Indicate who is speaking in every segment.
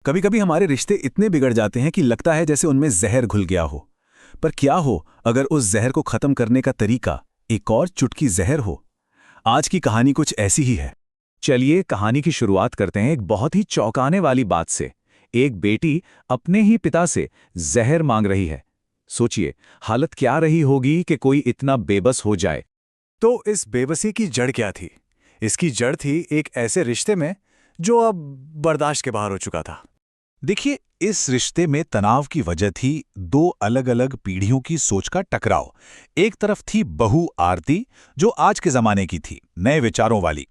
Speaker 1: कभी कभी हमारे रिश्ते इतने बिगड़ जाते हैं कि लगता है जैसे उनमें जहर घुल गया हो। पर क्या हो अगर उस जहर को खत्म करने का तरीका एक और चुटकी जहर हो। आज की कहानी कुछ ऐसी ही है। चलिए कहानी की शुरुआत करते हैं एक बहुत ही चौंकाने वाली बात से। एक बेटी अपने ही पिता से जहर मांग रही है। सोचिए हालत क्या रही होगी कि कोई इतना बेबस हो जाए।
Speaker 2: तो इस बेबसी की जड़ क्या थी? इसकी जड़ थी एक ऐसे रिश्ते में जो अब बर्दाश्त के बाहर हो चुका था।
Speaker 1: देखिए, इस रिश्ते में तनाव की वजह थी दो अलग अलग पीढ़ियों की सोच का टकराव। एक तरफ थी बहू आरती, जो आज के जमाने की थी, नए विचारों वाली,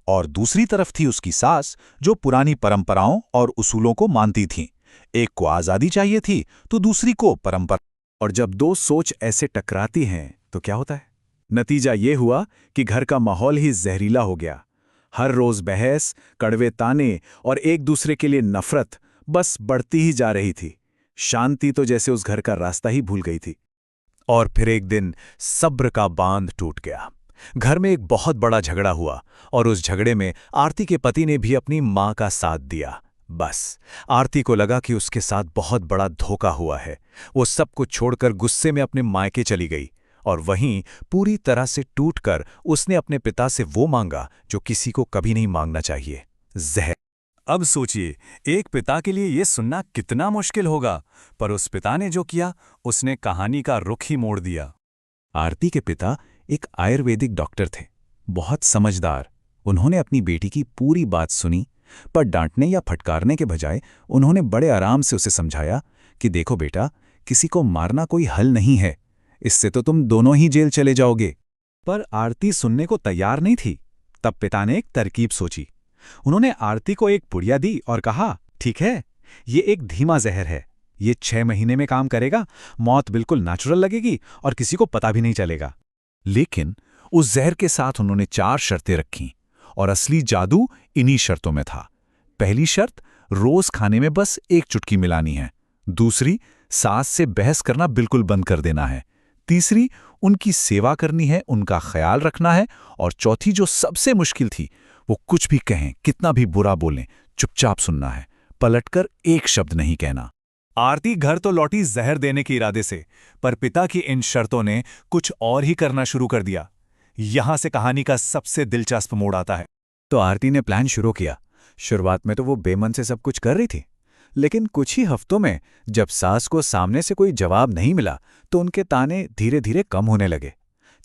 Speaker 1: और दूसरी तरफ थी उसकी सास, जो पुरानी परंपराओं और उसूलों को मानती थी। एक को आजादी चाहिए थी तो दूसरी को परंपरा। और जब दो सोच ऐसे टकराती हैं तो क्या होता है? नतीजा ये हुआ कि घर का माहौल ही जहरीला हो गया। हर रोज बहस, कड़वे ताने और एक दूसरे के लिए नफरत बस बढ़ती ही जा रही थी। शांति तो जैसे उस घर का रास्ता ही भूल गई थी। और फिर एक दिन सब्र का बांध टूट गया। घर में एक बहुत बड़ा झगड़ा हुआ और उस झगड़े में आरती के पति ने भी अपनी मां का साथ दिया। बस आरती को लगा कि उसके साथ बहुत बड़ा धोखा हुआ है। वो सब कुछ छोड़कर गुस्से में अपने मायके चली गई और वहीं पूरी तरह से टूटकर उसने अपने पिता से वो मांगा जो किसी को कभी नहीं मांगना चाहिए, जहर।
Speaker 2: अब सोचिए, एक पिता के लिए यह सुनना कितना मुश्किल होगा, पर उस पिता ने जो किया उसने कहानी का रुख ही मोड़ दिया।
Speaker 1: आरती के पिता एक आयुर्वेदिक डॉक्टर थे, बहुत समझदार। उन्होंने अपनी बेटी की पूरी बात सुनी, पर डांटने या फटकारने के बजाय उन्होंने बड़े आराम से उसे समझाया कि देखो बेटा, किसी को मारना कोई हल नहीं है, इससे तो तुम दोनों ही जेल चले जाओगे। पर आरती सुनने को तैयार नहीं थी। तब पिता ने एक तरकीब सोची। उन्होंने आरती को एक पुड़िया दी और कहा, ठीक है, ये एक धीमा जहर है, ये 6 महीने में काम करेगा, मौत बिल्कुल नेचुरल लगेगी और किसी को पता भी नहीं चलेगा। लेकिन उस जहर के साथ उन्होंने 4 शर्तें रखीं और असली जादू इन्हीं शर्तों में था। पहली शर्त, रोज खाने में बस 1 चुटकी मिलानी है। दूसरी, सास से बहस करना बिल्कुल बंद कर देना है। तीसरी, उनकी सेवा करनी है, उनका ख्याल रखना है। और चौथी, जो सबसे मुश्किल थी, वो कुछ भी कहें, कितना भी बुरा बोलें, चुपचाप सुनना है, पलटकर एक शब्द नहीं कहना।
Speaker 2: आरती घर तो लौटी जहर देने के इरादे से, पर पिता की इन शर्तों ने कुछ और ही करना शुरू कर दिया। यहां से कहानी का सबसे दिलचस्प मोड़ आता है।
Speaker 1: तो आरती ने प्लान शुरू किया। शुरुआत में तो वो बेमन से सब कुछ कर रही थी, लेकिन कुछ ही हफ्तों में जब सास को सामने से कोई जवाब नहीं मिला तो उनके ताने धीरे धीरे कम होने लगे।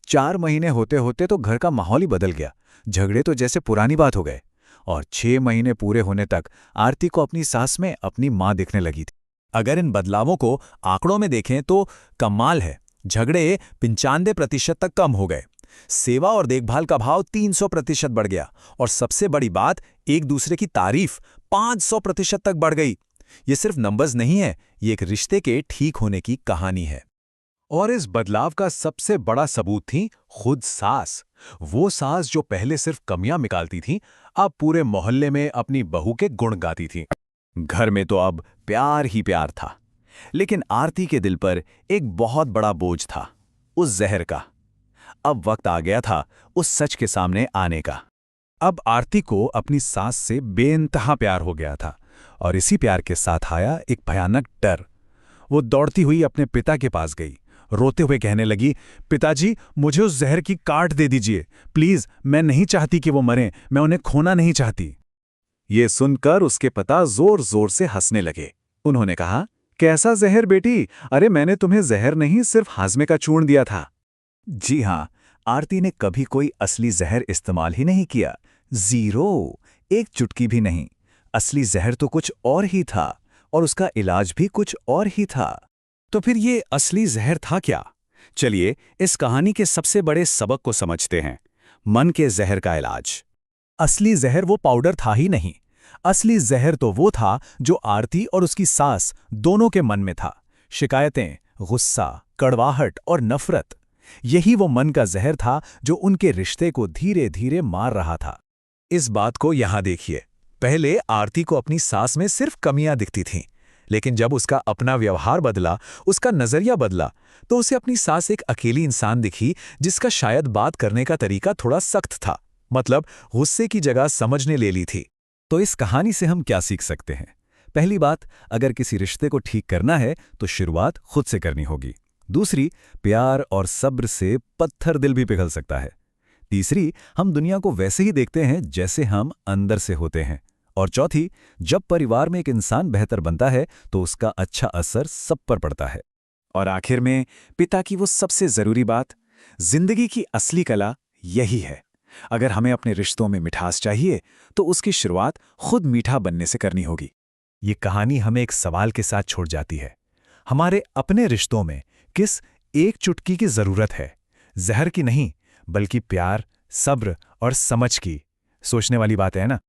Speaker 1: 4 महीने होते होते तो घर का माहौल ही बदल गया। झगड़े तो जैसे पुरानी बात हो गए। और 6 महीने पूरे होने तक आरती को अपनी सास में अपनी मां दिखने लगी थी। अगर इन बदलावों को आंकड़ों में देखें तो कमाल है। झगड़े 95% तक कम हो गए, सेवा और देखभाल का भाव 300% बढ़ गया, और सबसे बड़ी बात, एक दूसरे की तारीफ 500% तक बढ़ गई। ये सिर्फ नंबर्स नहीं है, ये एक रिश्ते के ठीक होने की कहानी है। और इस बदलाव का सबसे बड़ा सबूत थी खुद सास। वो सास जो पहले सिर्फ कमियां निकालती थी, अब पूरे मोहल्ले में अपनी बहू के गुण गाती थी। घर में तो अब प्यार ही प्यार था। लेकिन आरती के दिल पर एक बहुत बड़ा बोझ था, उस जहर का। अब वक्त आ गया था उस सच के सामने आने का। अब आरती को अपनी सास से बेइंतहा प्यार हो गया था, और इसी प्यार के साथ आया एक भयानक डर। वो दौड़ती हुई अपने पिता के पास गई, रोते हुए कहने लगी, पिताजी, मुझे उस जहर की काट दे दीजिए प्लीज। मैं नहीं चाहती कि वो मरें, मैं उन्हें खोना नहीं चाहती। ये सुनकर उसके पिता जोर जोर से हंसने लगे। उन्होंने कहा, कैसा जहर बेटी? अरे मैंने तुम्हें जहर नहीं, सिर्फ हाजमे का चूर्ण दिया था। जी हां, आरती ने कभी कोई असली जहर इस्तेमाल ही नहीं किया। 0, एक चुटकी भी नहीं। असली जहर तो कुछ और ही था, और उसका इलाज भी कुछ और ही था। तो फिर ये असली जहर था क्या? चलिए इस कहानी के सबसे बड़े सबक को समझते हैं, मन के जहर का इलाज। असली जहर वो पाउडर था ही नहीं। असली जहर तो वो था जो आरती और उसकी सास दोनों के मन में था। शिकायतें, गुस्सा, कड़वाहट और नफरत। यही वो मन का जहर था जो उनके रिश्ते को धीरे धीरे मार रहा था। इस बात को यहां देखिए। पहले आरती को अपनी सास में सिर्फ कमियां दिखती थीं, लेकिन जब उसका अपना व्यवहार बदला, उसका नजरिया बदला, तो उसे अपनी सास एक अकेली इंसान दिखी जिसका शायद बात करने का तरीका थोड़ा सख्त था, मतलब गुस्से की जगह समझने ले ली थी। तो इस कहानी से हम क्या सीख सकते हैं?
Speaker 3: पहली बात, अगर किसी रिश्ते को ठीक करना है तो शुरुआत खुद से करनी होगी। दूसरी, प्यार और सब्र से पत्थर दिल भी पिघल सकता है। तीसरी, हम दुनिया को वैसे ही देखते हैं जैसे हम अंदर से होते हैं। और चौथी, जब परिवार में एक इंसान बेहतर बनता है तो उसका अच्छा असर सब पर पड़ता है।
Speaker 1: और आखिर में पिता की वो सबसे जरूरी बात, जिंदगी की असली कला यही है। अगर हमें अपने रिश्तों में मिठास चाहिए तो उसकी शुरुआत खुद मीठा बनने से करनी होगी।
Speaker 2: ये कहानी हमें एक सवाल के साथ छोड़ जाती है। हमारे अपने रिश्तों में किस एक चुटकी की जरूरत है? जहर की नहीं, बल्कि प्यार, सब्र और समझ की। सोचने वाली बात है ना।